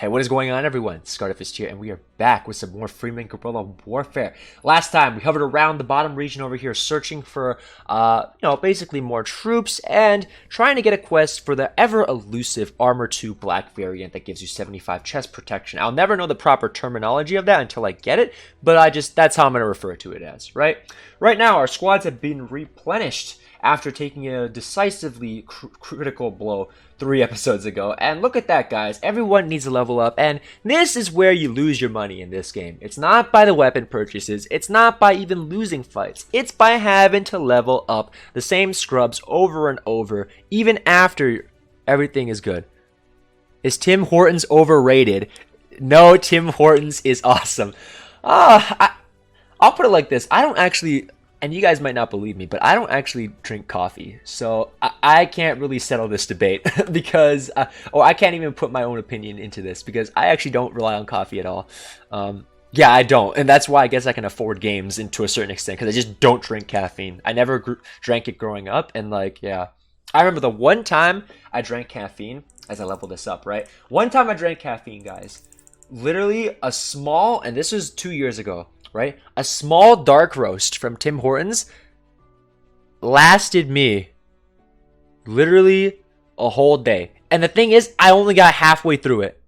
Hey, what is going on, everyone? Scartafist here, and we are back with some more Freeman Guerrilla warfare. Last time, we hovered around the bottom region over here, searching for, basically more troops, and trying to get a quest for the ever-elusive Armor 2 Black variant that gives you 75 chest protection. I'll never know the proper terminology of that until I get it, but that's how I'm going to refer to it as, right? Right now, our squads have been replenished after taking a decisively critical blow 3 episodes ago. And look at that, guys. Everyone needs to level up, and this is where you lose your money in this game. It's not by the weapon purchases. It's not by even losing fights. It's by having to level up the same scrubs over and over, even after everything is good. Is Tim Hortons overrated? No, Tim Hortons is awesome. I'll put it like this. I don't actually... And you guys might not believe me, but I don't actually drink coffee. So I can't really settle this debate because, I can't even put my own opinion into this because I actually don't rely on coffee at all. Yeah, I don't. And that's why I guess I can afford games to a certain extent because I just don't drink caffeine. I never drank it growing up. And yeah. I remember the one time I drank caffeine, as I level this up, right? One time I drank caffeine, guys. Literally a small, and this was 2 years ago. Right? A small dark roast from Tim Hortons lasted me literally a whole day. And the thing is, I only got halfway through it.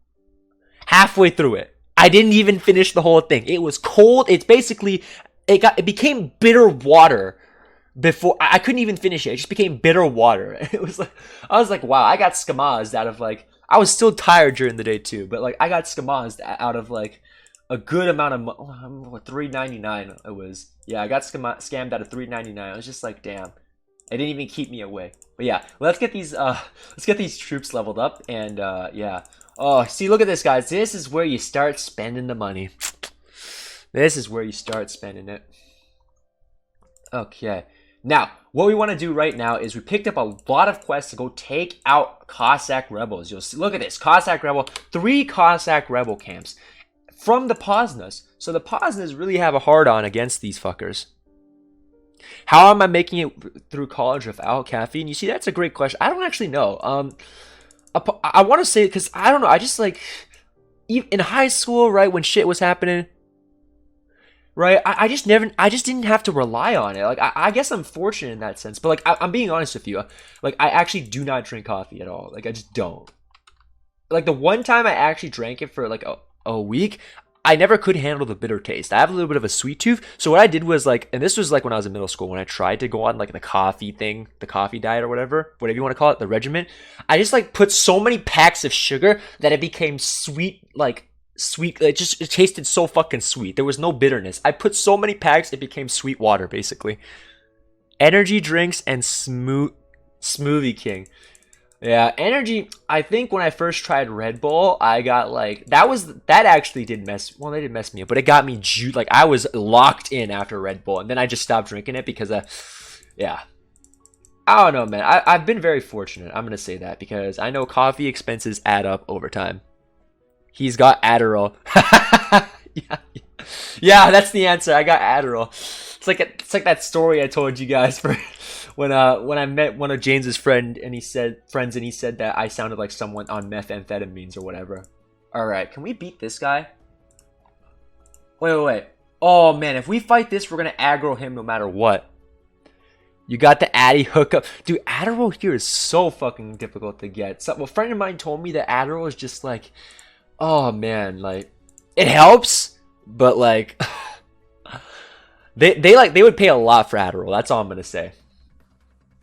Halfway through it. I didn't even finish the whole thing. It was cold. It's basically, it became bitter water before, I couldn't even finish it. It just became bitter water. It was like, I was like, wow, I got skamazed out of I was still tired during the day too, but I got skamazed out of a good amount of $3.99 it was. Yeah, I got scammed out of $3.99. I was just like, damn, it didn't even keep me away. But yeah, let's get these troops leveled up, and yeah. Oh, see, look at this, guys. This is where you start spending the money. This is where you start spending it. Okay. Now, what we want to do right now is we picked up a lot of quests to go take out Cossack rebels. You'll see, look at this, Cossack rebel, 3 Cossack rebel camps from the Poznas. So the Poznas really have a hard-on against these fuckers. How am I making it through college without caffeine? You see, that's a great question. I don't actually know. I want to say, because I don't know, I just in high school, right, when shit was happening, right, I just didn't have to rely on it. I guess I'm fortunate in that sense, but I'm being honest with you. I actually do not drink coffee at all. I just don't. The one time I actually drank it for a week, I never could handle the bitter taste. I have a little bit of a sweet tooth. So what I did was and this was when I was in middle school, when I tried to go on the coffee thing, the coffee diet or whatever you want to call it, the regimen. I just put so many packs of sugar that it became sweet, sweet. It tasted so fucking sweet. There was no bitterness. I put so many packs, it became sweet water, basically. Energy drinks and Smoothie King. Yeah, energy, I think when I first tried Red Bull, I got that actually did mess, well, they didn't mess me up, but it got me I was locked in after Red Bull, and then I just stopped drinking it because, yeah. I don't know, man. I've been very fortunate, I'm going to say that, because I know coffee expenses add up over time. He's got Adderall. Yeah, that's the answer. I got Adderall. It's like that story I told you guys for when I met one of James's friends and he said that I sounded like someone on methamphetamines or whatever. All right, can we beat this guy? Wait. Oh man, if we fight this, we're gonna aggro him no matter what. You got the Addy hookup, dude. Adderall here is so fucking difficult to get. So, a friend of mine told me that Adderall is just oh man, it helps, but they would pay a lot for Adderall. That's all I'm gonna say.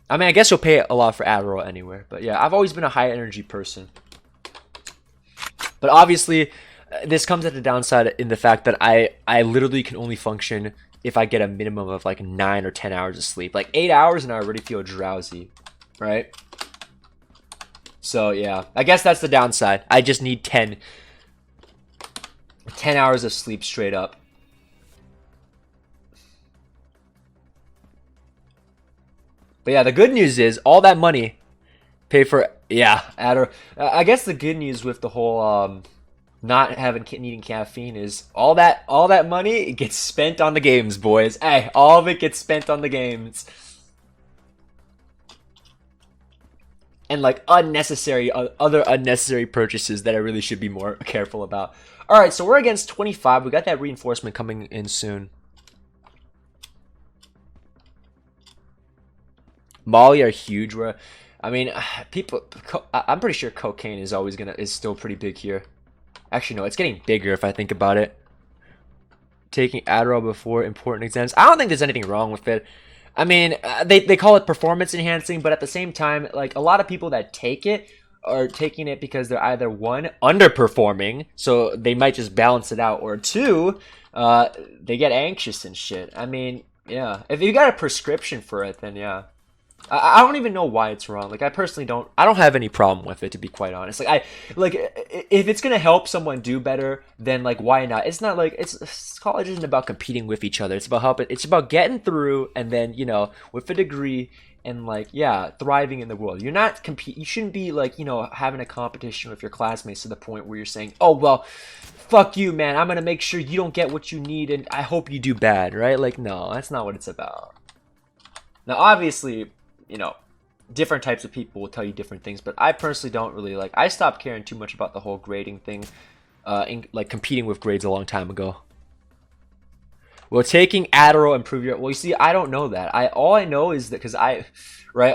I mean, I guess you'll pay a lot for Adderall anywhere, but yeah, I've always been a high energy person. But obviously, this comes at the downside in the fact that I literally can only function if I get a minimum of 9 or 10 hours of sleep. 8 hours and I already feel drowsy, right? So yeah, I guess that's the downside. I just need 10 hours of sleep straight up. But yeah, the good news is all that money paid for, yeah, I guess the good news with the whole not needing caffeine is all that money gets spent on the games, boys. Hey, all of it gets spent on the games. and like unnecessary other unnecessary purchases that I really should be more careful about. All right, so we're against 25. We got that reinforcement coming in soon. Molly are huge. Where, I mean, people. I'm pretty sure cocaine is still pretty big here. Actually, no, it's getting bigger if I think about it. Taking Adderall before important exams. I don't think there's anything wrong with it. I mean, they call it performance enhancing, but at the same time, like a lot of people that take it are taking it because they're either one, underperforming, so they might just balance it out, or two, they get anxious and shit. I mean, yeah, if you got a prescription for it, then yeah. I don't even know why it's wrong. Like I personally don't. I don't have any problem with it, to be quite honest. Like if it's gonna help someone do better, then like why not? It's not like college isn't about competing with each other. It's about helping. It's about getting through, and then with a degree and like yeah, thriving in the world. You're not compete. You shouldn't be like having a competition with your classmates to the point where you're saying, oh well, fuck you, man. I'm gonna make sure you don't get what you need, and I hope you do bad, right? Like no, that's not what it's about. Now obviously. Different types of people will tell you different things, but I personally don't really like. I stopped caring too much about the whole grading thing, like competing with grades a long time ago. Will taking Adderall improve your? Well, you see, I don't know that. All I know is that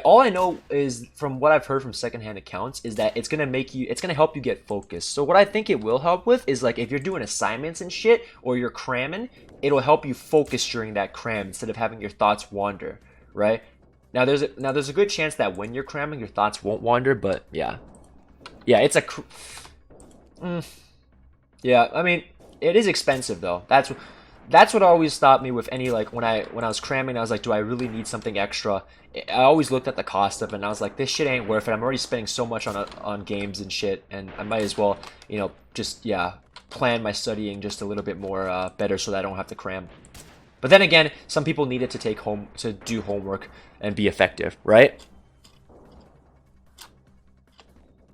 all I know is from what I've heard from secondhand accounts is that it's gonna help you get focused. So what I think it will help with is like if you're doing assignments and shit or you're cramming, it'll help you focus during that cram instead of having your thoughts wander, right? Now there's a good chance that when you're cramming, your thoughts won't wander, but yeah, it's yeah. I mean, it is expensive though. That's what always stopped me with any like when I was cramming. I was like, do I really need something extra? I always looked at the cost of it, and I was like, this shit ain't worth it. I'm already spending so much on games and shit, and I might as well just plan my studying just a little bit more better so that I don't have to cram. But then again, some people need it to do homework and be effective, right?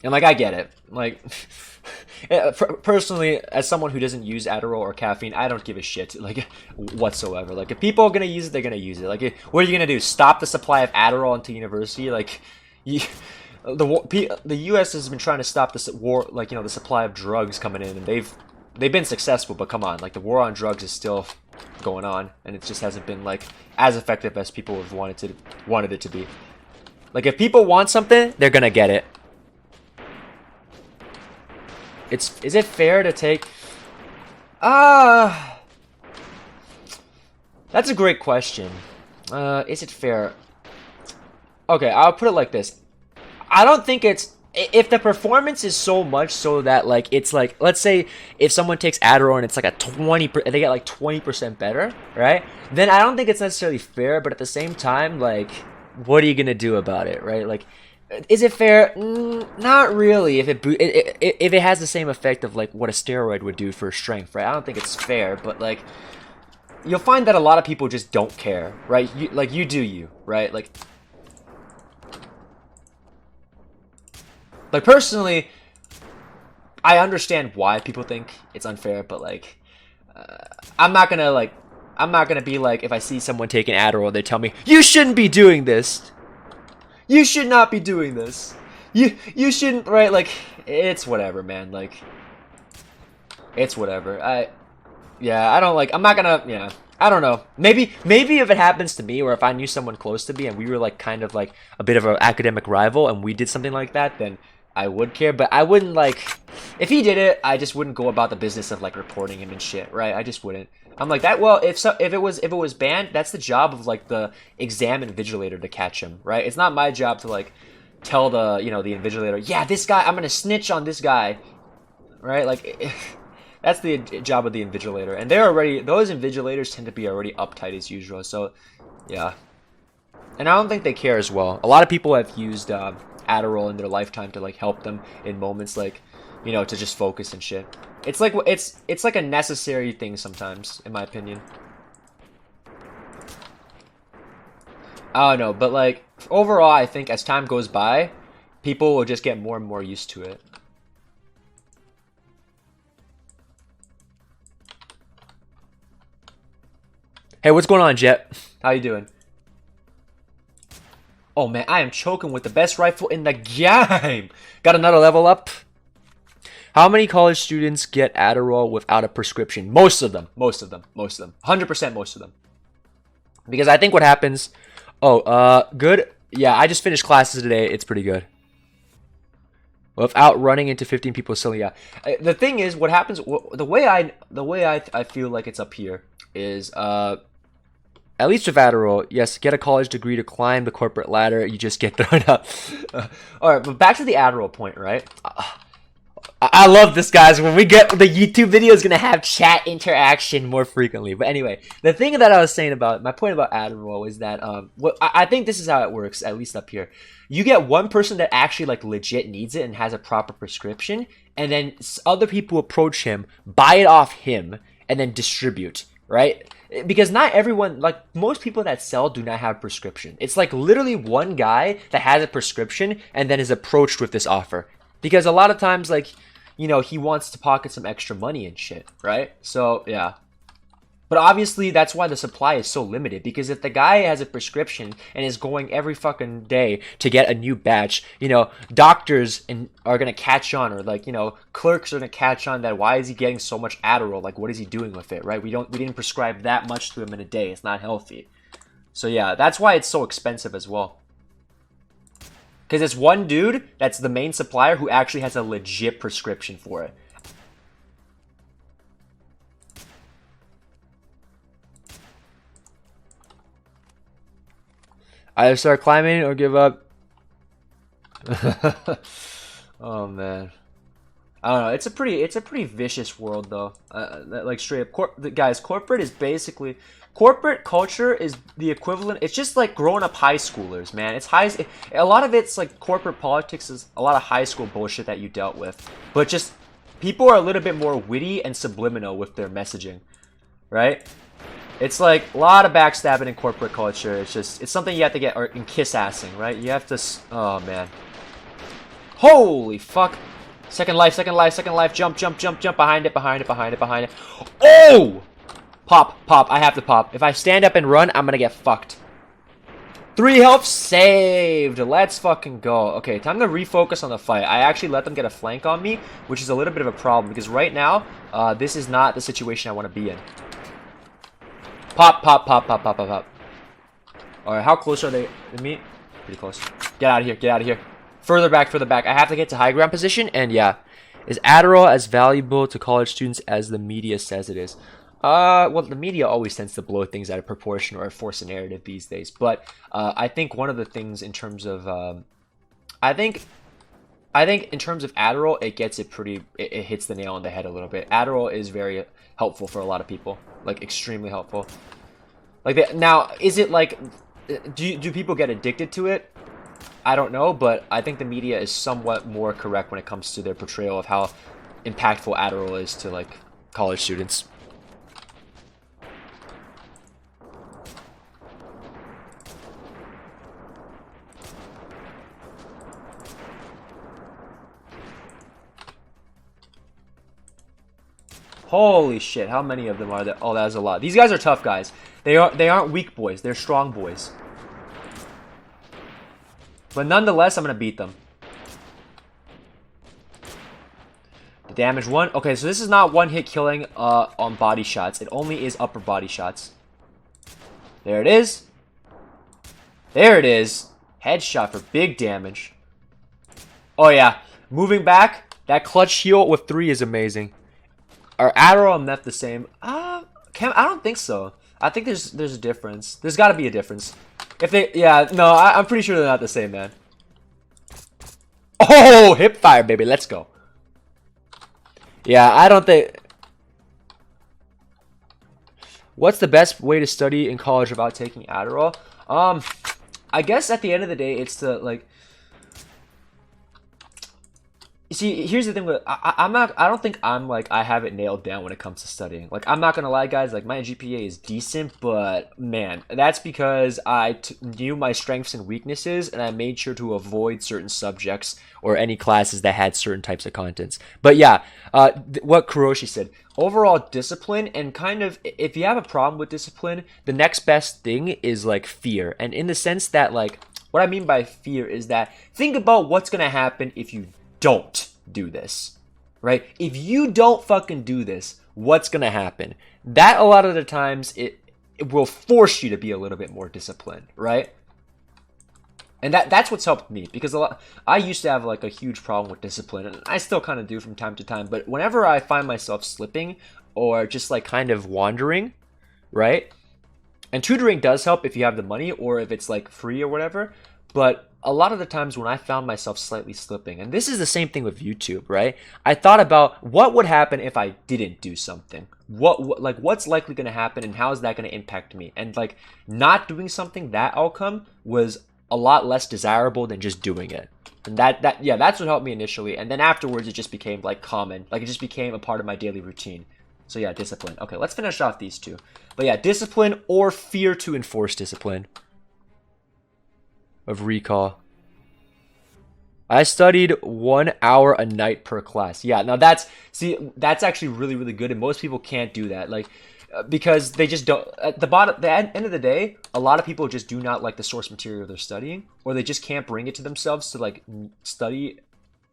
And like I get it. Like personally, as someone who doesn't use Adderall or caffeine, I don't give a shit like whatsoever. Like if people are gonna use it, they're gonna use it. Like what are you gonna do? Stop the supply of Adderall into university? Like the U.S. has been trying to stop this war, like the supply of drugs coming in, and they've been successful. But come on, like the war on drugs is still going on, and it just hasn't been like as effective as people have wanted it to be. Like if people want something, they're gonna get it. Is it fair to take that's a great question. Is it fair? Okay, I'll put it like this. I don't think it's if the performance is so much so that like it's like, let's say if someone takes Adderall and it's like they get like 20% better, right? Then I don't think it's necessarily fair, but at the same time, like what are you gonna do about it, right? Like is it fair? Not really. If it has the same effect of like what a steroid would do for strength, right? I don't think it's fair, but like you'll find that a lot of people just don't care, right? You do you, right? Like personally, I understand why people think it's unfair, but like, I'm not gonna be like, if I see someone taking Adderall, they tell me you shouldn't be doing this. You should not be doing this. You shouldn't, right? Like, it's whatever, man. Like, it's whatever. I don't know. Maybe if it happens to me, or if I knew someone close to me and we were like kind of like a bit of an academic rival and we did something like that, then I would care. But I wouldn't like, if he did it, I just wouldn't go about the business of like reporting him and shit, right? I just wouldn't. I'm like that. Well, if it was banned, that's the job of like the exam invigilator to catch him, right? It's not my job to like tell the the invigilator, yeah, this guy, I'm gonna snitch on this guy, right? Like that's the job of the invigilator, and those invigilators tend to be already uptight as usual. So yeah, and I don't think they care as well. A lot of people have used Adderall in their lifetime to like help them in moments like to just focus and shit. It's like a necessary thing sometimes, in my opinion. I don't know, but like overall, I think as time goes by, people will just get more and more used to it. Hey, what's going on, Jet? How you doing? Oh man, I am choking with the best rifle in the game. Got another level up. How many college students get Adderall without a prescription? Most of them. Most of them. Most of them. 100% most of them. Because I think what happens... Oh, good. Yeah, I just finished classes today. It's pretty good. Without running into 15 people still, yeah. The thing is, what happens... The way I feel like it's up here is... At least with Adderall, yes, get a college degree to climb the corporate ladder. You just get thrown up. Alright, but back to the Adderall point, right? I love this, guys. When we get the YouTube video is going to have chat interaction more frequently. But anyway, the thing that I was saying about, my point about Adderall is that, I think this is how it works, at least up here. You get one person that actually, like, legit needs it and has a proper prescription, and then other people approach him, buy it off him, and then distribute, right? Because not everyone, like, most people that sell do not have prescription. It's like literally one guy that has a prescription and then is approached with this offer. Because a lot of times, like, you know, he wants to pocket some extra money and shit, right? So, yeah. But obviously, that's why the supply is so limited. Because if the guy has a prescription and is going every fucking day to get a new batch, you know, doctors are going to catch on. Or, like, you know, clerks are going to catch on that why is he getting so much Adderall? Like, what is he doing with it, right? We didn't prescribe that much to him in a day. It's not healthy. So, yeah, that's why it's so expensive as well. Because it's one dude that's the main supplier who actually has a legit prescription for it. Either start climbing or give up. Oh man, I don't know. It's a pretty vicious world though. Like straight up, guys. Corporate is basically corporate culture is the equivalent. It's just like growing up high schoolers, man. It's a lot of it's like corporate politics is a lot of high school bullshit that you dealt with, but just people are a little bit more witty and subliminal with their messaging, right? It's like a lot of backstabbing in corporate culture. It's something you have to get, or in kiss assing, right? You have to, oh man. Holy fuck. Second life, jump, behind it. Oh! Pop, I have to pop. If I stand up and run, I'm gonna get fucked. 3 health saved. Let's fucking go. Okay, time to refocus on the fight. I actually let them get a flank on me, which is a little bit of a problem, because right now, this is not the situation I want to be in. Pop. Alright, how close are they to me? Pretty close. Get out of here. Further back. I have to get to high ground position, and yeah. Is Adderall as valuable to college students as the media says it is? Well, the media always tends to blow things out of proportion or force a narrative these days. But I think one of the things in terms of... I think in terms of Adderall, it gets it pretty... It hits the nail on the head a little bit. Adderall is very helpful for a lot of people. Like, extremely helpful. Like, now, is it like... Do people get addicted to it? I don't know, but I think the media is somewhat more correct when it comes to their portrayal of how impactful Adderall is to, like, college students. Holy shit, how many of them are there? Oh, that is a lot. These guys are tough guys. They aren't weak boys. They're strong boys. But nonetheless, I'm going to beat them. The damage 1. Okay, so this is not one-hit killing on body shots. It only is upper body shots. There it is. There it is. Headshot for big damage. Oh, yeah. Moving back, that clutch heal with 3 is amazing. Are Adderall and meth the same? I don't think so. I think there's a difference. There's got to be a difference. If they, yeah, no, I'm pretty sure they're not the same, man. Oh, hip fire, baby. Let's go. Yeah, I don't think... What's the best way to study in college without taking Adderall? I guess at the end of the day, it's to, like... See, here's the thing with I don't think I have it nailed down when it comes to studying. Like, I'm not gonna lie, guys, like, my GPA is decent, but man, that's because I knew my strengths and weaknesses, and I made sure to avoid certain subjects or any classes that had certain types of contents. But yeah, what Kuroshi said, overall discipline, and kind of, if you have a problem with discipline, the next best thing is, like, fear. And in the sense that, like, What I mean by fear is that think about what's going to happen if you don't do this, right? If you don't fucking do this, what's going to happen? That a lot of the times it will force you to be a little bit more disciplined, right? And that's what's helped me, because I used to have like a huge problem with discipline, and I still kind of do from time to time, but whenever I find myself slipping or just like kind of wandering, right? And tutoring does help if you have the money or if it's like free or whatever, but a lot of the times when I found myself slightly slipping, and this is the same thing with YouTube, right? I thought about what would happen if I didn't do something. What's likely going to happen, and how is that going to impact me? And like not doing something, that outcome was a lot less desirable than just doing it. And that's what helped me initially. And then afterwards, it just became like common. Like it just became a part of my daily routine. So yeah, discipline. Okay, let's finish off these two. But yeah, discipline or fear to enforce discipline. Of recall. I studied 1 hour a night per class. Yeah, now that's actually really, really good. And most people can't do that. Like, because they just don't, at the end of the day, a lot of people just do not like the source material they're studying, or they just can't bring it to themselves to like study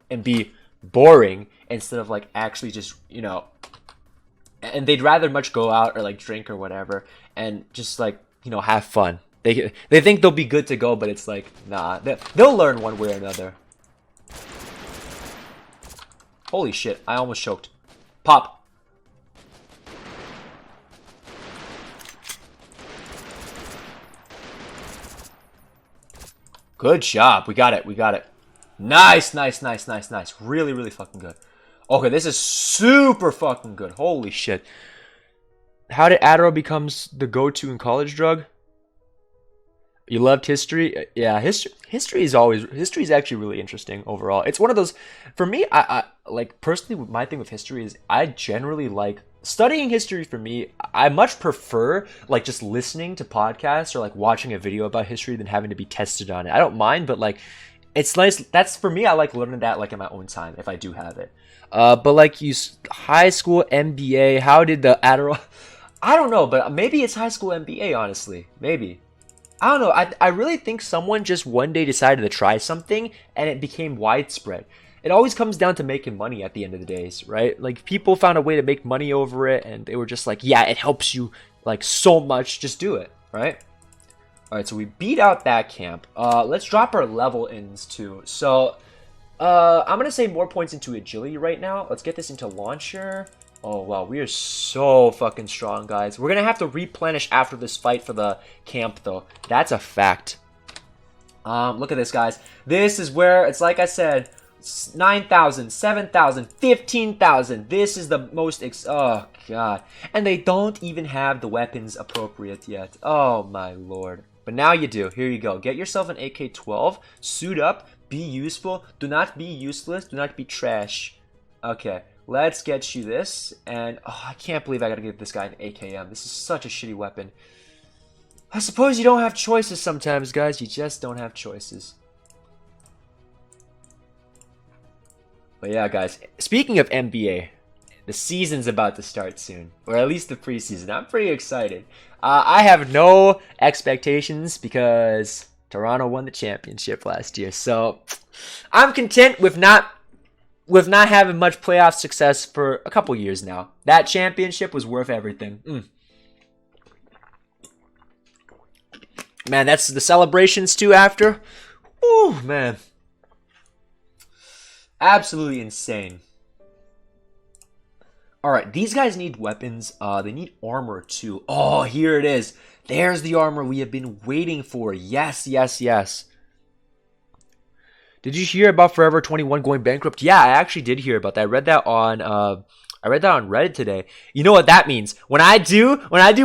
and be boring instead of like actually just, you know, and they'd rather much go out or like drink or whatever and just like, you know, have fun. They think they'll be good to go, but it's like, nah, they'll learn one way or another. Holy shit, I almost choked. Pop. Good job. We got it. We got it. Nice, nice, nice, nice, nice. Really, really fucking good. Okay, this is super fucking good. Holy shit. How did Adderall becomes the go-to in college drug? You loved history? Yeah, history is actually really interesting overall. It's one of those, for me, I like personally, my thing with history is I generally like studying history. For me, I much prefer like just listening to podcasts or like watching a video about history than having to be tested on it. I don't mind, but like it's nice. That's for me. I like learning that like in my own time if I do have it. But like high school MBA, how did the Adderall? I don't know, but maybe it's high school MBA. Honestly, maybe. I don't know. I really think someone just one day decided to try something and it became widespread. It always comes down to making money at the end of the days, right? Like people found a way to make money over it and they were just like, yeah, it helps you like so much. Just do it, right? All right, so we beat out that camp. Let's drop our level ins too. So I'm going to say more points into agility right now. Let's get this into launcher. Oh, wow, we are so fucking strong, guys. We're going to have to replenish after this fight for the camp, though. That's a fact. Look at this, guys. This is where, it's like I said, 9,000, 7,000, 15,000. This is the most, oh, God. And they don't even have the weapons appropriate yet. Oh, my lord. But now you do. Here you go. Get yourself an AK-12. Suit up. Be useful. Do not be useless. Do not be trash. Okay. Let's get you this, and oh, I can't believe I gotta give this guy an AKM. This is such a shitty weapon. I suppose you don't have choices sometimes, guys. You just don't have choices. But yeah, guys, speaking of NBA, the season's about to start soon, or at least the preseason. I'm pretty excited. I have no expectations because Toronto won the championship last year, so I'm content with not having much playoff success for a couple years now. That championship was worth everything. Man, that's the celebrations too after. Ooh, man. Absolutely insane. Alright, these guys need weapons. They need armor too. Oh, here it is. There's the armor we have been waiting for. Yes, yes, yes. Did you hear about Forever 21 going bankrupt? Yeah, I actually did hear about that. I read that on Reddit today. You know what that means? When I do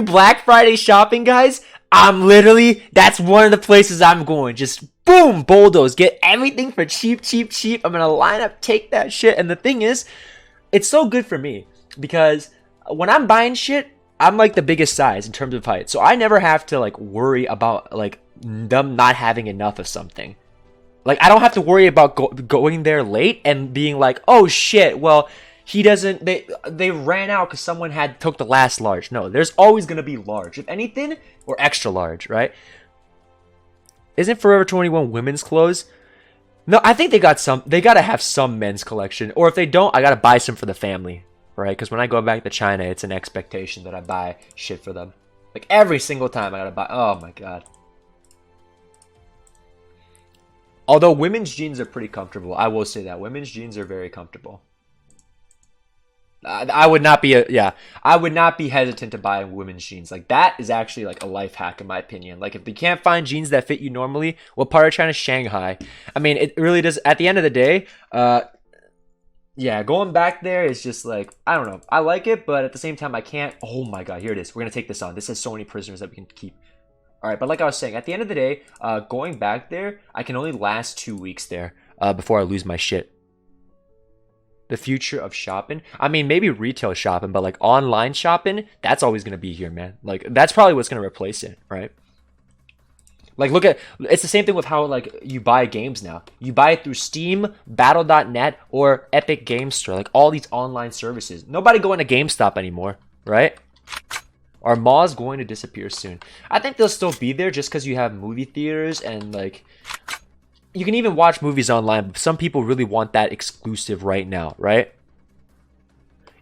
Black Friday shopping, guys, that's one of the places I'm going. Just boom, bulldoze, get everything for cheap, cheap, cheap. I'm gonna line up, take that shit. And the thing is, it's so good for me because when I'm buying shit, I'm like the biggest size in terms of height, so I never have to like worry about like them not having enough of something. Like, I don't have to worry about going there late and being like, oh shit, well, they ran out because someone took the last large. No, there's always going to be large. If anything, or extra large, right? Isn't Forever 21 women's clothes? No, I think they got some. They gotta have some men's collection, or if they don't, I gotta buy some for the family, right? Because when I go back to China, it's an expectation that I buy shit for them. Like every single time, I gotta buy. Oh my god. Although women's jeans are pretty comfortable, I will say that women's jeans are very comfortable. I would not be I would not be hesitant to buy women's jeans. Like that is actually like a life hack in my opinion. Like if you can't find jeans that fit you normally, what part of China? Shanghai. I mean, it really does. At the end of the day, yeah, going back there is just like, I don't know. I like it, but at the same time, I can't. Oh my god, here it is. We're gonna take this on. This has so many prisoners that we can keep. All right, but like I was saying, at the end of the day, going back there, I can only last 2 weeks there before I lose my shit. The future of shopping? I mean, maybe retail shopping, but like online shopping, that's always going to be here, man. Like, that's probably what's going to replace it, right? Like, look at, it's the same thing with how, like, you buy games now. You buy it through Steam, Battle.net, or Epic Game Store. Like, all these online services. Nobody going to GameStop anymore, right? Are malls going to disappear soon? I think they'll still be there just because you have movie theaters and, like, you can even watch movies online, but some people really want that exclusive right now, right?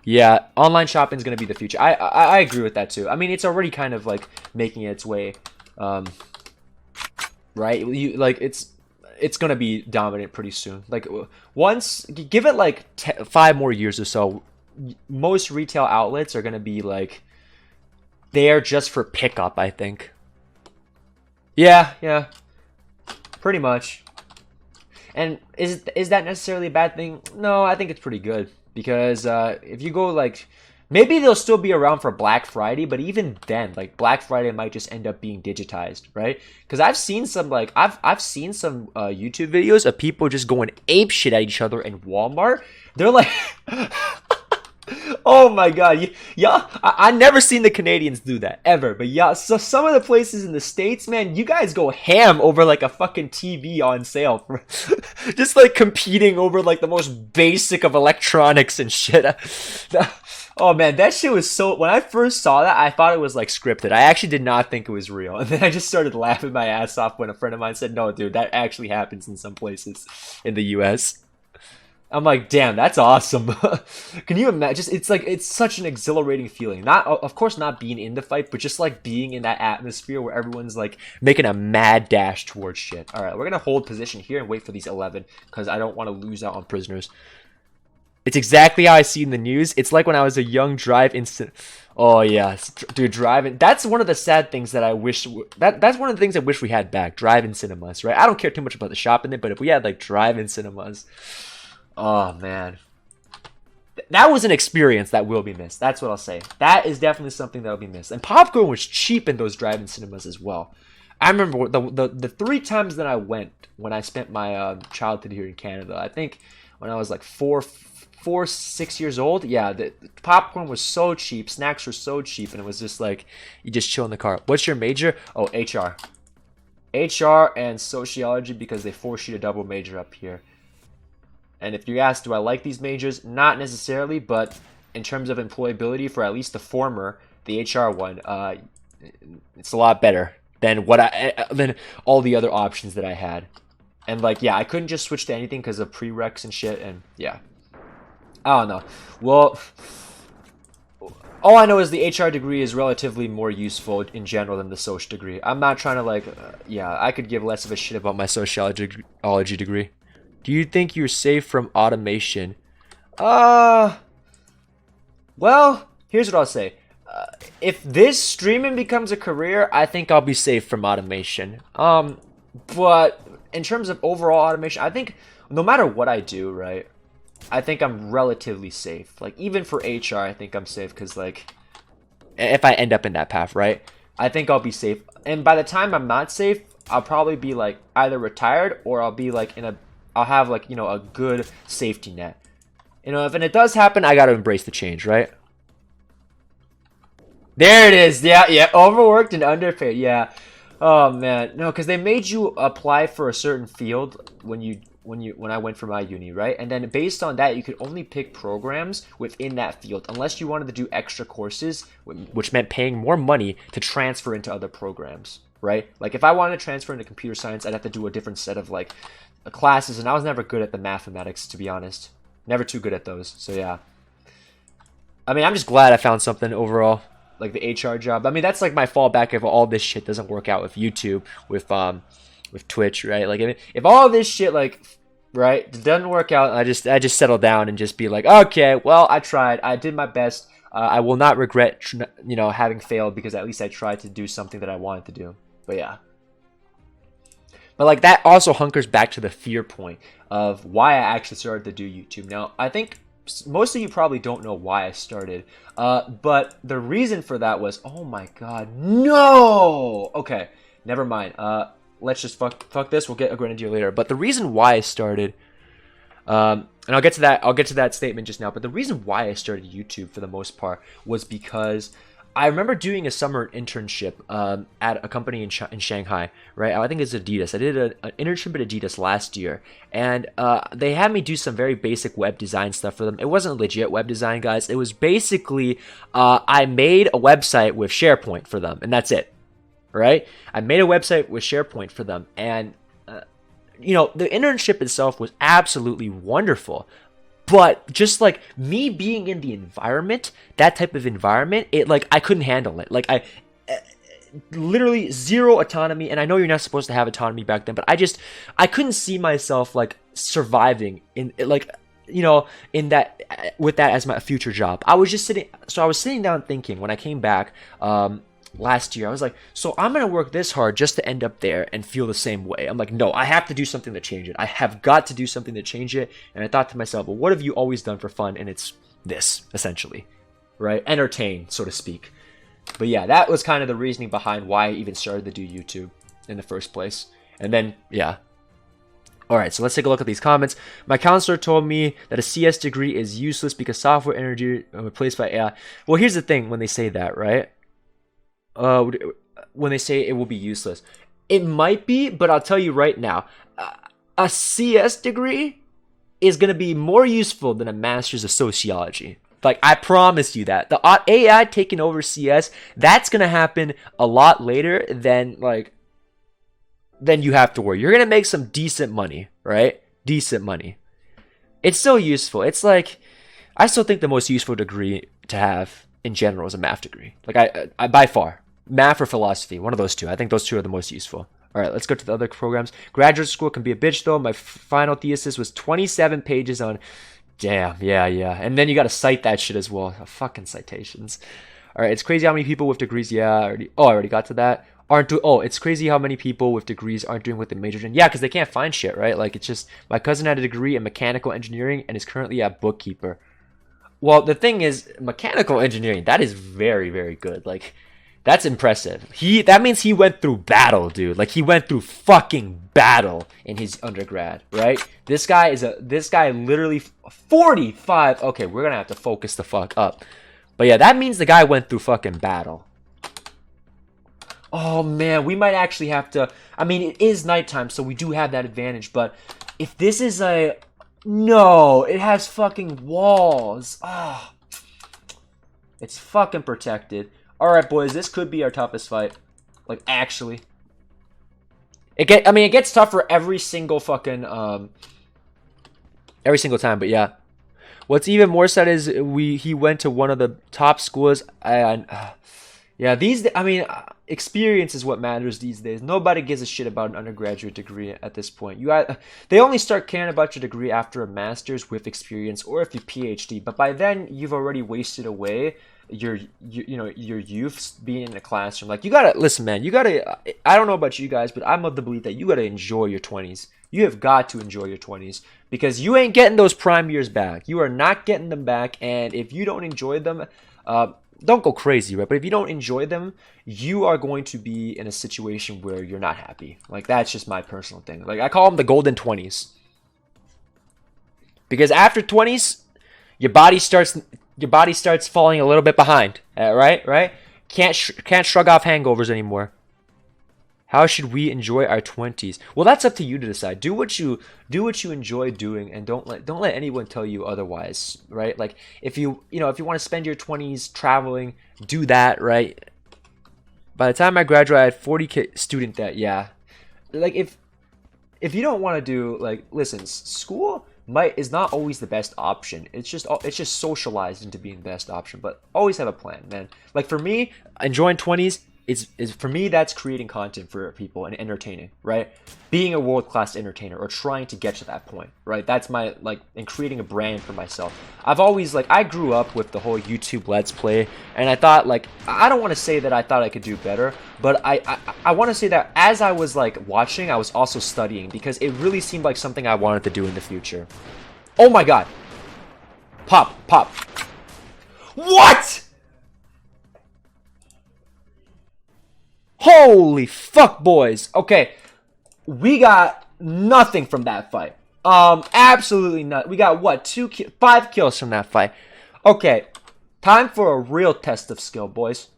Yeah, online shopping is going to be the future. I agree with that too. I mean, it's already kind of like making its way, right? Like it's going to be dominant pretty soon. Like once, give it like 5 more years or so, most retail outlets are going to be like there just for pickup, I think. Yeah, pretty much. And is that necessarily a bad thing? No, I think it's pretty good. Because if you go like, maybe they'll still be around for Black Friday, but even then, like Black Friday might just end up being digitized, right? Because I've seen some like I've seen some YouTube videos of people just going ape shit at each other in Walmart. They're like, oh my god, yeah, I never seen the Canadians do that ever, but yeah, so some of the places in the States, man, you guys go ham over like a fucking TV on sale, just like competing over like the most basic of electronics and shit. Oh man, that shit was so. When I first saw that, I thought it was like scripted. I actually did not think it was real, and then I just started laughing my ass off when a friend of mine said, "No, dude, that actually happens in some places in the U.S." I'm like, damn, that's awesome. Can you imagine? It's like, it's such an exhilarating feeling. Not, of course, not being in the fight, but just like being in that atmosphere where everyone's like making a mad dash towards shit. All right, we're gonna hold position here and wait for these 11 because I don't want to lose out on prisoners. It's exactly how I see in the news. It's like when I was a young drive-in. Oh yeah, dude, drive-in. That's one of the sad things that I wish. That's one of the things I wish we had back. Drive-in cinemas, right? I don't care too much about the shop in it, but if we had like drive-in cinemas. Oh, man. That was an experience that will be missed. That's what I'll say. That is definitely something that will be missed. And popcorn was cheap in those drive-in cinemas as well. I remember the 3 times that I went when I spent my childhood here in Canada. I think when I was like 6 years old. Yeah, the popcorn was so cheap. Snacks were so cheap. And it was just like, you just chill in the car. What's your major? Oh, HR. HR and sociology because they force you to double major up here. And if you ask, do I like these majors? Not necessarily, but in terms of employability for at least the former, the HR one, it's a lot better than than all the other options that I had. And like, yeah, I couldn't just switch to anything because of prereqs and shit. And yeah, I don't know. Well, all I know is the HR degree is relatively more useful in general than the social degree. I'm not trying to like, yeah, I could give less of a shit about my sociology degree. Do you think you're safe from automation? Well, here's what I'll say. If this streaming becomes a career, I think I'll be safe from automation. But in terms of overall automation, I think no matter what I do, right, I think I'm relatively safe. Like, even for HR, I think I'm safe because, like, if I end up in that path, right, I think I'll be safe. And by the time I'm not safe, I'll probably be, like, either retired or I'll be, like, I'll have, like, you know, a good safety net. You know, if it does happen, I got to embrace the change, right? There it is. Yeah. Overworked and underpaid. Yeah. Oh, man. No, because they made you apply for a certain field when I went for my uni, right? And then based on that, you could only pick programs within that field, unless you wanted to do extra courses, which meant paying more money to transfer into other programs, right? Like, if I wanted to transfer into computer science, I'd have to do a different set of, like, classes, and I was never good at the mathematics, to be honest. Never too good at those, so yeah. I mean, I'm just glad I found something overall, like the HR job. I mean, that's like my fallback if all this shit doesn't work out with YouTube, with Twitch, right? Like, if all this shit, like, right, doesn't work out, I just settle down and just be like, okay, well, I tried, I did my best. I will not regret, you know, having failed, because at least I tried to do something that I wanted to do. But yeah. But like, that also hunkers back to the fear point of why I actually started to do YouTube. Now, I think most of you probably don't know why I started, but the reason for that was, oh my god, no! Okay, never mind. Let's just fuck this. We'll get a grenadier later. But the reason why I started, and I'll get to that statement just now. But the reason why I started YouTube for the most part was because I remember doing a summer internship at a company in Shanghai, right? I think it's Adidas. I did an internship at Adidas last year, and they had me do some very basic web design stuff for them. It wasn't legit web design, guys. It was basically I made a website with SharePoint for them, and that's it, right? I made a website with SharePoint for them, and you know, the internship itself was absolutely wonderful. But just like me being in the environment, that type of environment, it like I couldn't handle it. Like I literally zero autonomy, and I know you're not supposed to have autonomy back then, but I couldn't see myself like surviving in like, you know, in that with that as my future job. I was sitting down thinking when I came back last year, I was like, so I'm gonna work this hard just to end up there and feel the same way. I'm like, no, I have to do something to change it. I have got to do something to change it. And I thought to myself, well, what have you always done for fun? And it's this, essentially, right? Entertain, so to speak. But yeah, that was kind of the reasoning behind why I even started to do YouTube in the first place. And then, yeah. All right, so let's take a look at these comments. My counselor told me that a CS degree is useless because software engineering replaced by AI. Well, here's the thing when they say that, right? When they say it will be useless, it might be, but I'll tell you right now, a CS degree is going to be more useful than a master's of sociology. Like, I promise you that. The AI taking over CS, that's going to happen a lot later than you have to worry. You're going to make some decent money, right? Decent money. It's still useful. It's like, I still think the most useful degree to have in general is a math degree. Like, I by far. Math or philosophy, one of those two. I think those two are the most useful. All right, let's go to the other programs. Graduate school can be a bitch, though. My final thesis was 27 pages on... Damn, yeah. And then you got to cite that shit as well. Fucking citations. All right, it's crazy how many people with degrees... Yeah, I already got to that. It's crazy how many people with degrees aren't doing what they majored in. Yeah, because they can't find shit, right? Like, it's just... My cousin had a degree in mechanical engineering and is currently a bookkeeper. Well, the thing is, mechanical engineering, that is very, very good. Like... That's impressive. That means he went through battle, dude. Like, he went through fucking battle in his undergrad, right? This guy literally 45. Okay, we're gonna have to focus the fuck up. But yeah, that means the guy went through fucking battle. Oh man, we might actually have to. I mean, it is nighttime, so we do have that advantage. But if this is no, it has fucking walls. Ah, it's fucking protected. Alright, boys, this could be our toughest fight. Like, actually. It gets tougher every single fucking, every single time, but yeah. What's even more sad is he went to one of the top schools. Yeah, experience is what matters these days. Nobody gives a shit about an undergraduate degree at this point. They only start caring about your degree after a master's with experience or if you PhD, but by then, you've already wasted away your youth being in a classroom. Like, you gotta listen, man. I don't know about you guys, but I'm of the belief that you gotta enjoy your 20s. You have got to enjoy your 20s because you ain't getting those prime years back. You are not getting them back, and if you don't enjoy them, don't go crazy, right? But if you don't enjoy them, you are going to be in a situation where you're not happy. Like, that's just my personal thing. Like, I call them the golden 20s because after 20s, your body starts falling a little bit behind, right? Can't shrug off hangovers anymore. How should we enjoy our 20s? Well, that's up to you to decide. Do what you enjoy doing, and don't let anyone tell you otherwise, right? Like, if you want to spend your 20s traveling, do that, right? By the time I graduate, I had 40K student debt. Yeah, like if you don't want to do like, listen, school is not always the best option. It's just socialized into being the best option. But always have a plan, man. Like for me, enjoying 20s is for me, that's creating content for people and entertaining, right? Being a world-class entertainer or trying to get to that point, right? That's my, like, and creating a brand for myself. I've always, like, I grew up with the whole YouTube Let's Play, and I thought, like, I don't want to say that I thought I could do better, but I want to say that as I was, like, watching, I was also studying, because it really seemed like something I wanted to do in the future. Oh my god! Pop, pop. What?! Holy fuck, boys. Okay, we got nothing from that fight. Absolutely nothing. We got, what, 5 kills from that fight. Okay, time for a real test of skill, boys.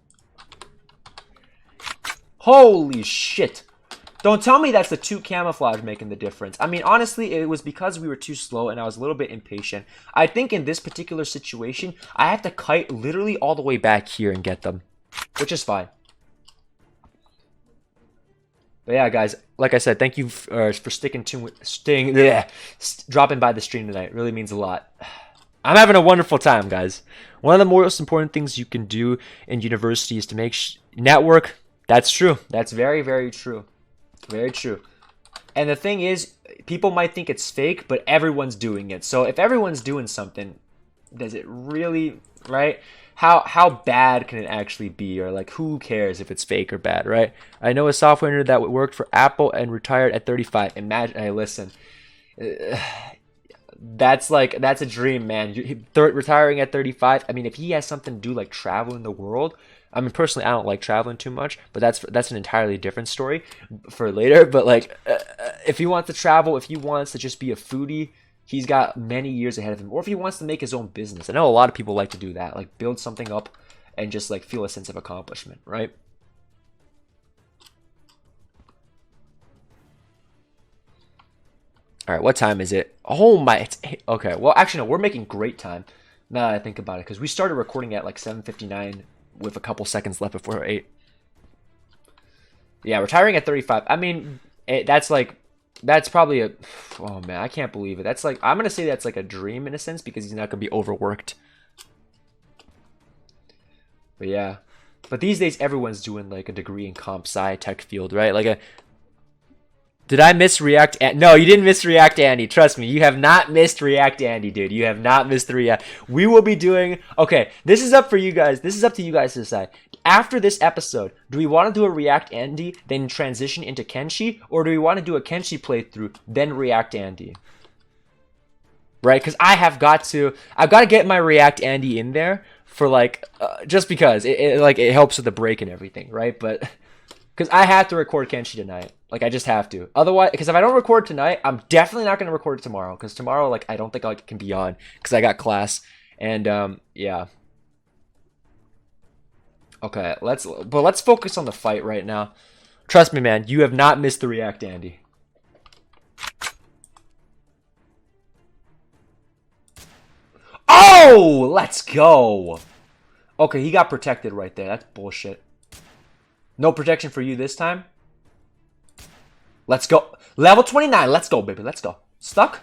Holy shit. Don't tell me that's the 2 camouflage making the difference. I mean, honestly, it was because we were too slow and I was a little bit impatient. I think in this particular situation, I have to kite literally all the way back here and get them, which is fine. But yeah, guys, like I said, thank you for dropping by the stream tonight. It really means a lot. I'm having a wonderful time, guys. One of the most important things you can do in university is to make network. That's true. That's very, very true. Very true. And the thing is, people might think it's fake, but everyone's doing it. So if everyone's doing something, does it really, right? How bad can it actually be? Or like, who cares if it's fake or bad, right? I know a software engineer that worked for Apple and retired at 35. Imagine, hey, listen, that's a dream, man. Retiring at 35. I mean, if he has something to do like traveling the world. I mean, personally, I don't like traveling too much, but that's an entirely different story for later. But like, if he wants to travel, if he wants to just be a foodie, he's got many years ahead of him. Or if he wants to make his own business. I know a lot of people like to do that. Like build something up and just like feel a sense of accomplishment, right? Alright, what time is it? Oh my, it's 8. Okay, well actually no, we're making great time now that I think about it. Because we started recording at like 7:59 with a couple seconds left before 8. Yeah, retiring at 35. I mean, that's probably a, oh man, I can't believe it. That's like, I'm gonna say that's like a dream in a sense because he's not gonna be overworked. But yeah, but these days everyone's doing like a degree in comp sci tech field, right? Like did I miss React? No, you didn't miss React Andy. Trust me, you have not missed React Andy, dude. You have not missed the React. We will be doing, okay, this is up for you guys. This is up to you guys to decide. After this episode, do we want to do a React Andy, then transition into Kenshi? Or do we want to do a Kenshi playthrough, then React Andy? Right? Because I've got to get my React Andy in there for like, just because. It helps with the break and everything, right? But, because I have to record Kenshi tonight. Like, I just have to. Otherwise, because if I don't record tonight, I'm definitely not going to record tomorrow. Because tomorrow, like, I don't think I can be on. Because I got class. And, yeah. Okay, let's focus on the fight right now. Trust me, man. You have not missed the React Andy. Oh! Let's go! Okay, he got protected right there. That's bullshit. No protection for you this time? Let's go. Level 29. Let's go, baby. Let's go. Stuck?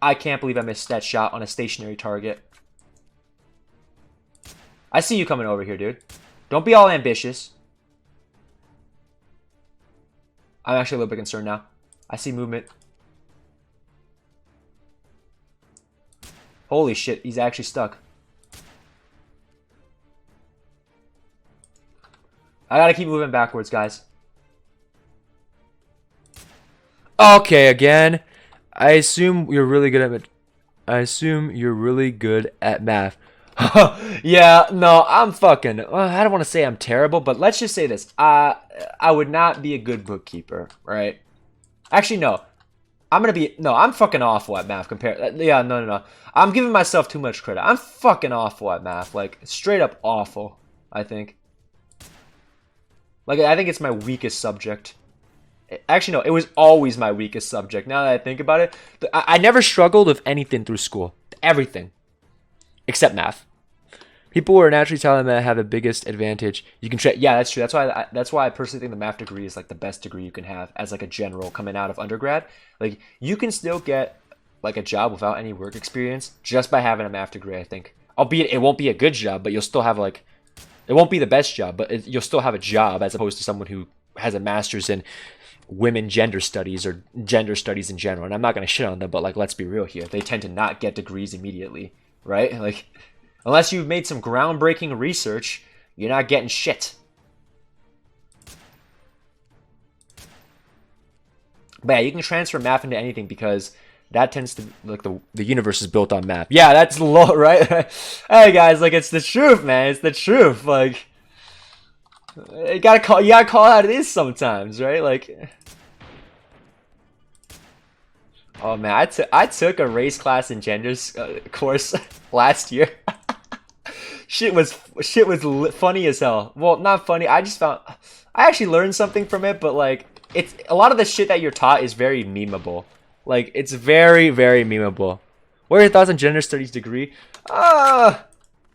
I can't believe I missed that shot on a stationary target. I see you coming over here, dude. Don't be all ambitious. I'm actually a little bit concerned now. I see movement. Holy shit, he's actually stuck. I gotta keep moving backwards, guys. Okay, again. I assume you're really good at it. I assume you're really good at math. Yeah, no, I'm fucking, I don't want to say I'm terrible, but let's just say this. I would not be a good bookkeeper, right? Actually, no. I'm fucking awful at math compared. Yeah, no. I'm giving myself too much credit. I'm fucking awful at math. Like, straight up awful, I think. Like, I think it's my weakest subject. Actually, no, it was always my weakest subject. Now that I think about it, I never struggled with anything through school. Everything. Except math. People who are naturally talented have the biggest advantage. You can yeah, that's true. That's why I personally think the math degree is like the best degree you can have as like a general coming out of undergrad. Like you can still get like a job without any work experience just by having a math degree, I think. Albeit it won't be a good job, but you'll still have like it won't be the best job, but you'll still have a job as opposed to someone who has a master's in women gender studies or gender studies in general. And I'm not going to shit on them, but like let's be real here. They tend to not get degrees immediately, right? Like unless you've made some groundbreaking research, you're not getting shit. But yeah, you can transfer math into anything because that tends to, like, the universe is built on math. Yeah, that's low, right? Hey guys, like, it's the truth, man. It's the truth. Like, you gotta call it how it is sometimes, right? Like, oh man, I took a race class and genders course last year. shit was funny as hell. Well, not funny. I actually learned something from it, but like, it's a lot of the shit that you're taught is very memeable. Like, it's very, very memeable. What are your thoughts on gender studies degree? I'll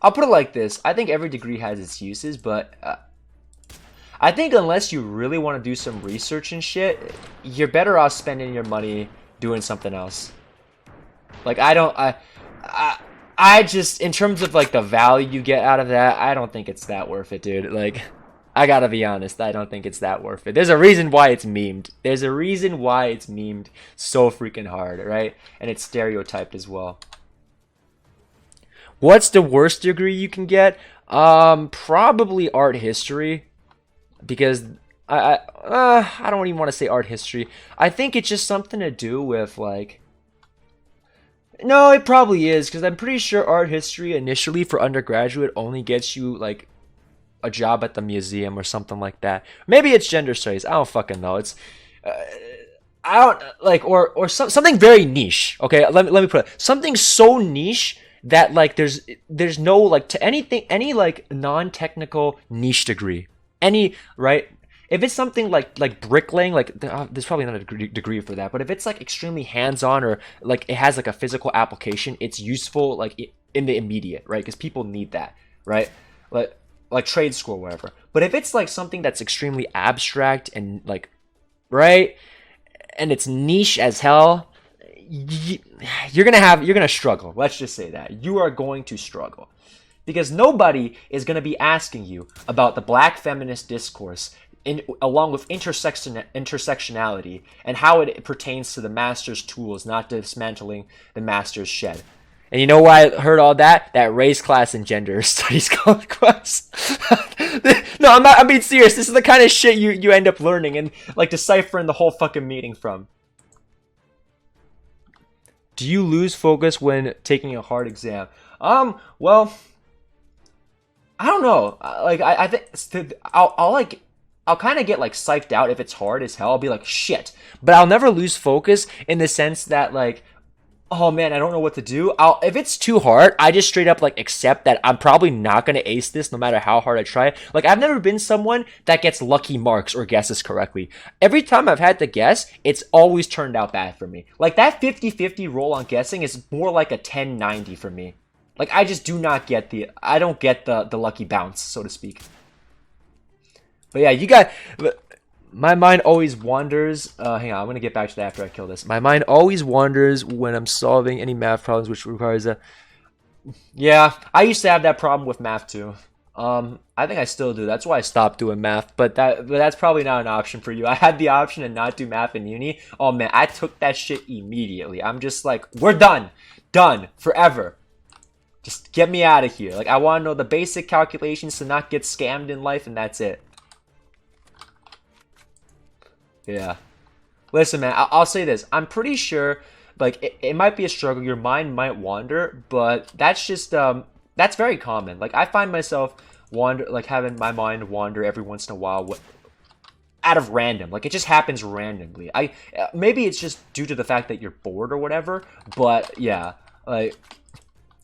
put it like this. I think every degree has its uses, but I think unless you really want to do some research and shit, you're better off spending your money doing something else. Like, I just, in terms of, like, the value you get out of that, I don't think it's that worth it, dude. Like, I gotta be honest, I don't think it's that worth it. There's a reason why it's memed. There's a reason why it's memed so freaking hard, right? And it's stereotyped as well. What's the worst degree you can get? Probably art history. Because I don't even want to say art history. I think it's just something to do with, like... No, it probably is, because I'm pretty sure art history initially for undergraduate only gets you, like, a job at the museum or something like that. Maybe it's gender studies. I don't fucking know. It's I don't like or something very niche. Okay, let me put it. Something so niche that like there's no like to any like non-technical niche degree. Any right? If it's something like bricklaying, like there's probably not a degree for that. But if it's like extremely hands-on or like it has like a physical application, it's useful like in the immediate, right? Because people need that, right? Like trade school or whatever. But if it's like something that's extremely abstract and like, right, and it's niche as hell, you're gonna struggle. Let's just say that. You are going to struggle. Because nobody is gonna be asking you about the black feminist discourse along with intersectionality and how it pertains to the master's tools, not dismantling the master's shed. And you know why I heard all that? That race, class, and gender studies class. No, I'm being serious. This is the kind of shit you end up learning and like deciphering the whole fucking meeting from. Do you lose focus when taking a hard exam? Well, I don't know. Like I think I'll kind of get like psyched out if it's hard as hell. I'll be like shit, but I'll never lose focus in the sense that like, oh man, I don't know what to do. If it's too hard, I just straight up like accept that I'm probably not gonna ace this no matter how hard I try. Like I've never been someone that gets lucky marks or guesses correctly. Every time I've had to guess, it's always turned out bad for me. Like that 50-50 roll on guessing is more like a 10-90 for me. Like I just do not get I don't get the lucky bounce, so to speak. But yeah, my mind always wanders. Hang on, I'm gonna get back to that after I kill this. My mind always wanders when I'm solving any math problems, which requires a. Yeah, I used to have that problem with math too. I think I still do. That's why I stopped doing math. But that's probably not an option for you. I had the option to not do math in uni. Oh man, I took that shit immediately. I'm just like, we're done, forever. Just get me out of here. Like I want to know the basic calculations to not get scammed in life, and that's it. Yeah. Listen, man, I'll say this. I'm pretty sure, like, it might be a struggle. Your mind might wander, but that's just, that's very common. Like, I find myself having my mind wander every once in a while out of random. Like, it just happens randomly. Maybe it's just due to the fact that you're bored or whatever, but yeah, like...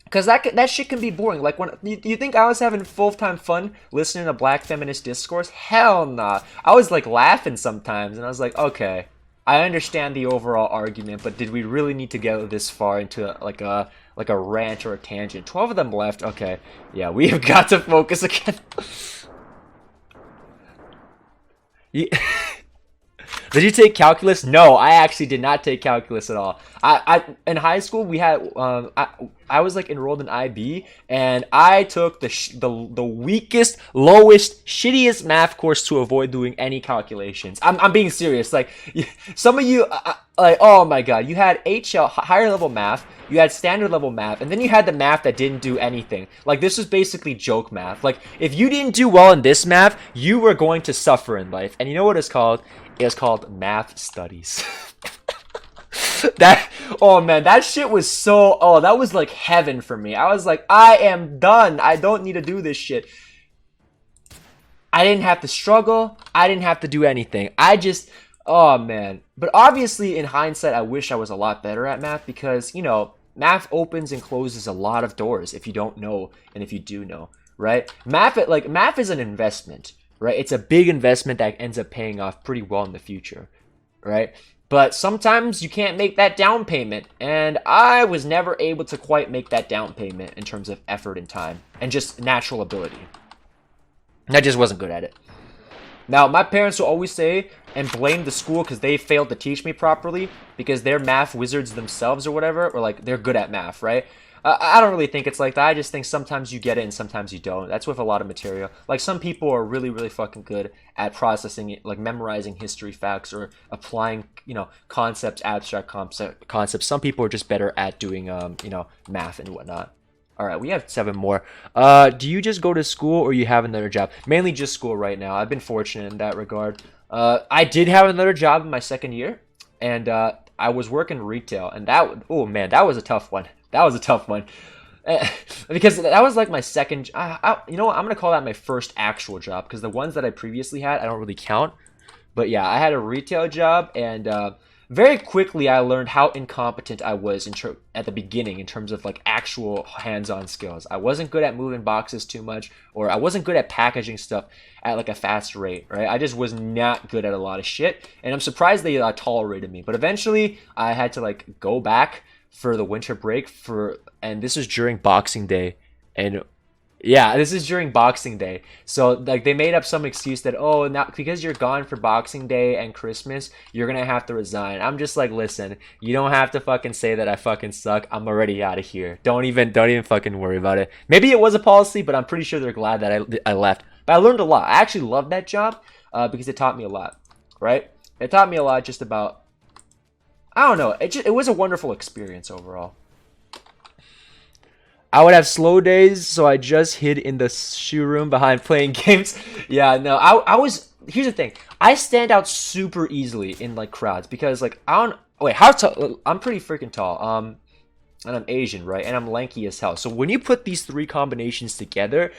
Because that shit can be boring. Like, when you think I was having full-time fun listening to black feminist discourse? Hell nah. I was, like, laughing sometimes, and I was like, okay, I understand the overall argument, but did we really need to go this far into, like like a rant or a tangent. 12 of them left. Okay. Yeah, we have got to focus again. Did you take calculus? No, I actually did not take calculus at all. I in high school we had I was like enrolled in IB, and I took the weakest, lowest, shittiest math course to avoid doing any calculations. I'm being serious. Like some of you, like, oh my god, you had HL, higher level math, you had standard level math, and then you had the math that didn't do anything. Like this was basically joke math. Like if you didn't do well in this math, you were going to suffer in life. And you know what it's called? It's called math studies. Oh man, that shit was so, that was like heaven for me. I was like, I am done. I don't need to do this shit. I didn't have to struggle. I didn't have to do anything. I just, oh man. But obviously in hindsight, I wish I was a lot better at math because, you know, math opens and closes a lot of doors if you don't know and if you do know, right? Math is an investment, right? It's a big investment that ends up paying off pretty well in the future, right? But sometimes you can't make that down payment, and I was never able to quite make that down payment in terms of effort and time and just natural ability. I just wasn't good at it. Now, my parents will always say and blame the school because they failed to teach me properly because they're math wizards themselves or whatever, or like they're good at math, right? I don't really think it's like that. I just think sometimes you get it and sometimes you don't. That's with a lot of material. Like some people are really, really fucking good at processing it, like memorizing history facts or applying, you know, concepts, abstract concepts. Some people are just better at doing, you know, math and whatnot. All right, we have 7 more. Do you just go to school or you have another job? Mainly just school right now. I've been fortunate in that regard. I did have another job in my second year, and I was working retail, and that, oh man, that was a tough one. That was a tough one. Because that was like my second, you know what, I'm going to call that my first actual job, because the ones that I previously had, I don't really count. But yeah, I had a retail job, and very quickly I learned how incompetent I was at the beginning in terms of like actual hands-on skills. I wasn't good at moving boxes too much, or I wasn't good at packaging stuff at like a fast rate, right? I just was not good at a lot of shit, and I'm surprised they tolerated me. But eventually I had to like go back for the winter break and this was during Boxing Day, and yeah, this is during Boxing Day. So like they made up some excuse that, oh, now because you're gone for Boxing Day and Christmas, you're gonna have to resign. I'm just like, listen, you don't have to fucking say that I fucking suck. I'm already out of here. Don't even fucking worry about it. Maybe it was a policy, but I'm pretty sure they're glad that I left. But I learned a lot. I actually loved that job because it taught me a lot, right? It taught me a lot just about, I don't know. It was a wonderful experience overall. I would have slow days, so I just hid in the shoe room behind playing games. Yeah, no, I was. Here's the thing. I stand out super easily in like crowds because like I don't. Wait, how tall? I'm pretty freaking tall. And I'm Asian, right? And I'm lanky as hell. So when you put these 3 combinations together,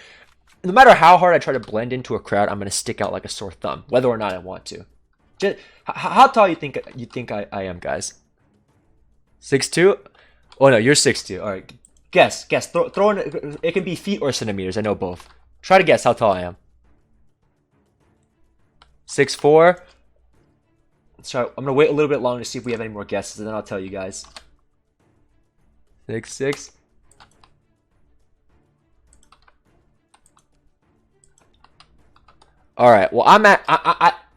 no matter how hard I try to blend into a crowd, I'm gonna stick out like a sore thumb, whether or not I want to. Just, how tall you think I am, guys? 6'2"? Oh no, you're 6'2". All right, guess. Throw in. It can be feet or centimeters. I know both. Try to guess how tall I am. 6'4". So I'm gonna wait a little bit longer to see if we have any more guesses, and then I'll tell you guys. 6'6". All right. Well, I'm at.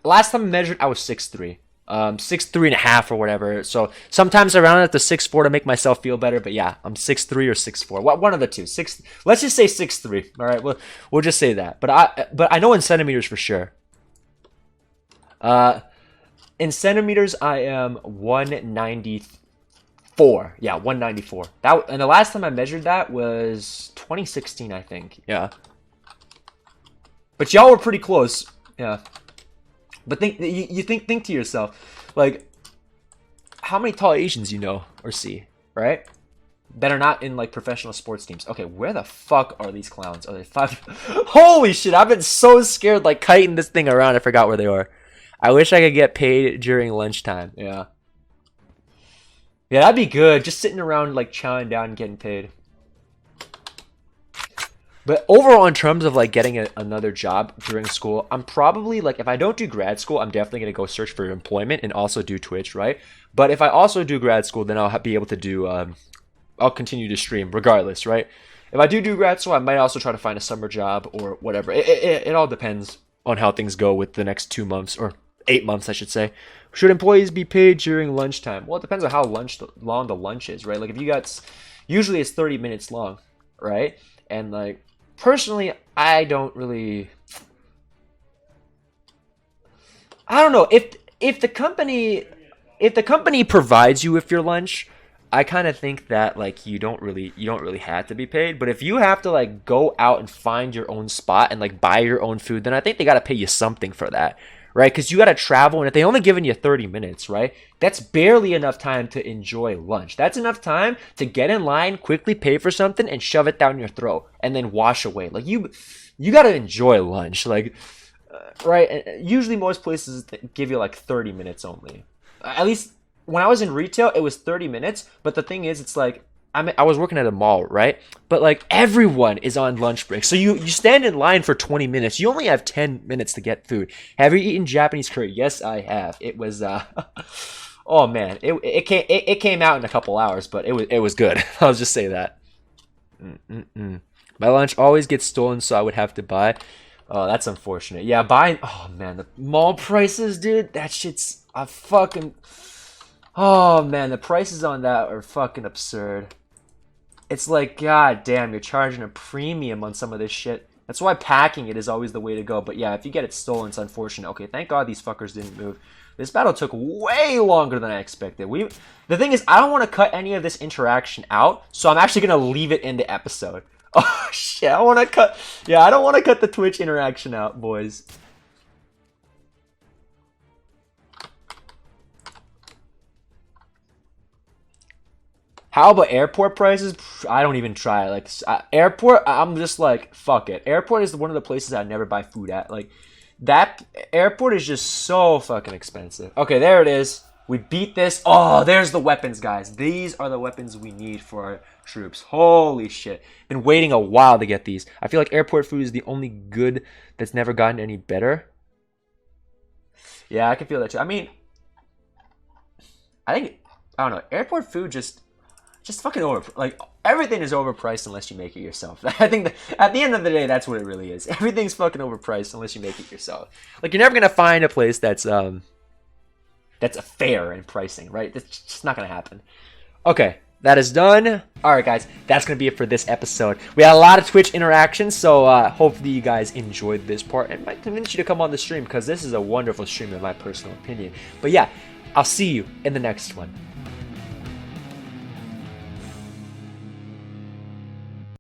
Last time I measured, I was 6'3". 6'3 and a half or whatever. So sometimes I round it to 6'4 to make myself feel better. But yeah, I'm 6'3 or 6'4. One of the two. Let's just say 6'3. All right, we'll just say that. But I know in centimeters for sure. In centimeters, I am 194. Yeah, 194. And the last time I measured that was 2016, I think. Yeah. But y'all were pretty close. Yeah. But think to yourself, like, how many tall Asians you know or see, right? That are not in like professional sports teams. Okay, where the fuck are these clowns? Are they 5? Holy shit! I've been so scared, like kiting this thing around. I forgot where they are. I wish I could get paid during lunchtime. Yeah. Yeah, that'd be good. Just sitting around like chowing down and getting paid. But overall, in terms of like getting another job during school, I'm probably like, if I don't do grad school, I'm definitely going to go search for employment and also do Twitch, right? But if I also do grad school, then I'll be able to do I'll continue to stream regardless, right? If I do grad school, I might also try to find a summer job or whatever. It all depends on how things go with the next 2 months, or 8 months, I should say. Should employees be paid during lunchtime? Well, it depends on how long the lunch is, right? Like if you got, usually it's 30 minutes long, right? And like personally, I don't know if the company provides you with your lunch, I kind of think that like you don't really have to be paid. But if you have to like go out and find your own spot and like buy your own food, then I think they got to pay you something for that, right? Because you got to travel, and if they only given you 30 minutes, right, that's barely enough time to enjoy lunch. That's enough time to get in line, quickly pay for something, and shove it down your throat, and then wash away. Like you got to enjoy lunch, like right? Usually most places give you like 30 minutes only. At least when I was in retail, it was 30 minutes. But the thing is, it's like I was working at a mall, right? But like everyone is on lunch break. So you stand in line for 20 minutes. You only have 10 minutes to get food. Have you eaten Japanese curry? Yes, I have. It was oh man, it came out in a couple hours, but it was good. I'll just say that. My lunch always gets stolen, so I would have to buy. Oh, that's unfortunate. Yeah, buying. Oh man, the mall prices, dude. That shit's a fucking. Oh man, the prices on that are fucking absurd. It's like, god damn, you're charging a premium on some of this shit. That's why packing it is always the way to go. But yeah, if you get it stolen, it's unfortunate. Okay, thank god these fuckers didn't move. This battle took way longer than I expected. The thing is, I don't want to cut any of this interaction out, so I'm actually gonna leave it in the episode. Oh shit, I want to cut. Yeah, I don't want to cut the Twitch interaction out, boys. How about airport prices? I don't even try. Like airport, I'm just like fuck it. Airport is one of the places I never buy food at. Like that airport is just so fucking expensive. Okay, there it is. We beat this. Oh, there's the weapons, guys. These are the weapons we need for our troops. Holy shit. Been waiting a while to get these. I feel like airport food is the only good that's never gotten any better. Yeah, I can feel that too. I mean, I don't know. Airport food just fucking like everything is overpriced unless you make it yourself. I think that at the end of the day, that's what it really is. Everything's fucking overpriced unless you make it yourself. Like you're never gonna find a place that's fair in pricing, right? That's just not gonna happen. Okay, that is done. All right, guys, that's gonna be it for this episode. We had a lot of Twitch interactions, so hopefully you guys enjoyed this part and might convince you to come on the stream because this is a wonderful stream in my personal opinion. But yeah, I'll see you in the next one.